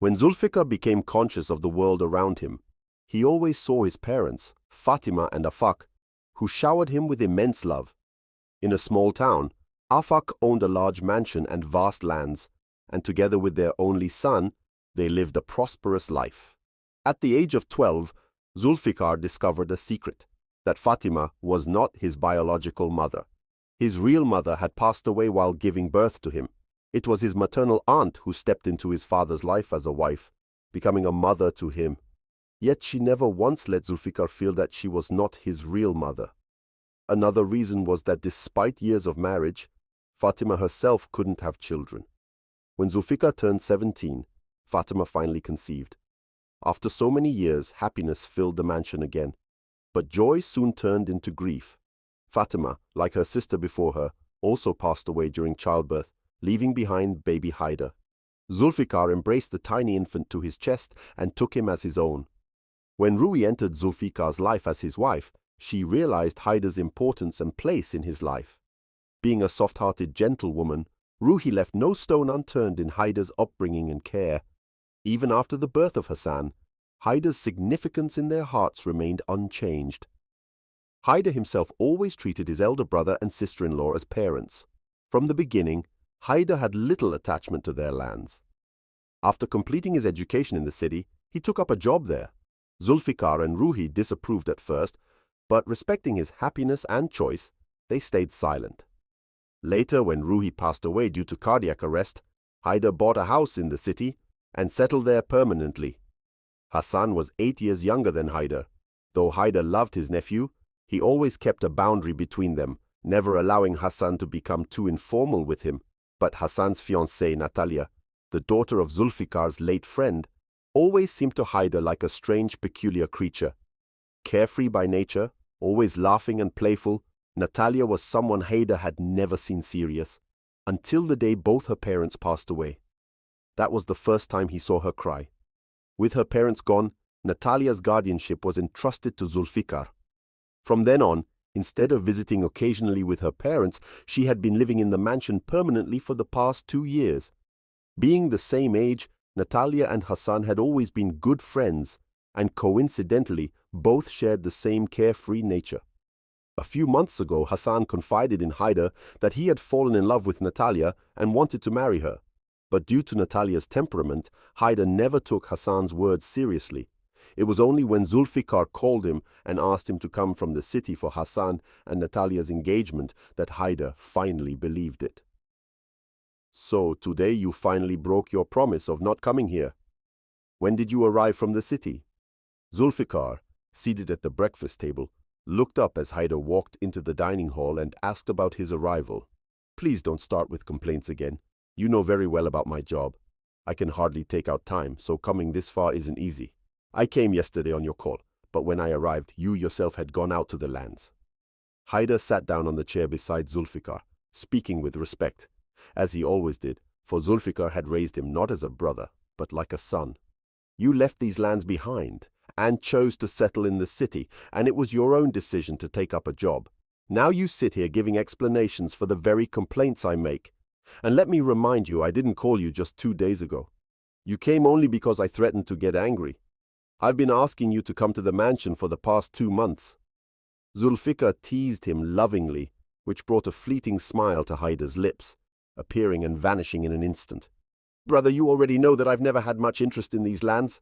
When Zulfikar became conscious of the world around him, he always saw his parents, Fatima and Afak, who showered him with immense love. In a small town, Afak owned a large mansion and vast lands, and together with their only son, they lived a prosperous life. At the age of 12, Zulfikar discovered a secret, that Fatima was not his biological mother. His real mother had passed away while giving birth to him. It was his maternal aunt who stepped into his father's life as a wife, becoming a mother to him. Yet she never once let Zulfikar feel that she was not his real mother. Another reason was that despite years of marriage, Fatima herself couldn't have children. When Zulfikar turned 17, Fatima finally conceived. After so many years, happiness filled the mansion again. But joy soon turned into grief. Fatima, like her sister before her, also passed away during childbirth, leaving behind baby Haidar. Zulfikar embraced the tiny infant to his chest and took him as his own. When Ruhi entered Zulfikar's life as his wife, she realized Haidar's importance and place in his life. Being a soft-hearted gentlewoman, Ruhi left no stone unturned in Haidar's upbringing and care. Even after the birth of Hassan, Haidar's significance in their hearts remained unchanged. Haidar himself always treated his elder brother and sister-in-law as parents. From the beginning, Haidar had little attachment to their lands. After completing his education in the city, he took up a job there. Zulfikar and Ruhi disapproved at first, but respecting his happiness and choice, they stayed silent. Later, when Ruhi passed away due to cardiac arrest, Haidar bought a house in the city and settled there permanently. Hassan was 8 years younger than Haidar. Though Haidar loved his nephew, he always kept a boundary between them, never allowing Hassan to become too informal with him. But Hassan's fiancée, Natalia, the daughter of Zulfikar's late friend, always seemed to Haidar like a strange, peculiar creature. Carefree by nature, always laughing and playful, Natalia was someone Haidar had never seen serious, until the day both her parents passed away. That was the first time he saw her cry. With her parents gone, Natalia's guardianship was entrusted to Zulfikar. From then on, instead of visiting occasionally with her parents, she had been living in the mansion permanently for the past 2 years. Being the same age, Natalia and Hassan had always been good friends, and coincidentally, both shared the same carefree nature. A few months ago, Hassan confided in Haidar that he had fallen in love with Natalia and wanted to marry her. But due to Natalia's temperament, Haidar never took Hassan's words seriously. It was only when Zulfikar called him and asked him to come from the city for Hassan and Natalia's engagement that Haidar finally believed it. So today you finally broke your promise of not coming here. When did you arrive from the city? Zulfikar, seated at the breakfast table, looked up as Haidar walked into the dining hall and asked about his arrival. Please don't start with complaints again. You know very well about my job. I can hardly take out time, so coming this far isn't easy. I came yesterday on your call, but when I arrived, you yourself had gone out to the lands. Haidar sat down on the chair beside Zulfikar, speaking with respect, as he always did, for Zulfikar had raised him not as a brother, but like a son. You left these lands behind, and chose to settle in the city, and it was your own decision to take up a job. Now you sit here giving explanations for the very complaints I make. And let me remind you, I didn't call you just 2 days ago. You came only because I threatened to get angry. I've been asking you to come to the mansion for the past 2 months. Zulfikar teased him lovingly, which brought a fleeting smile to Haidar's lips, appearing and vanishing in an instant. Brother, you already know that I've never had much interest in these lands.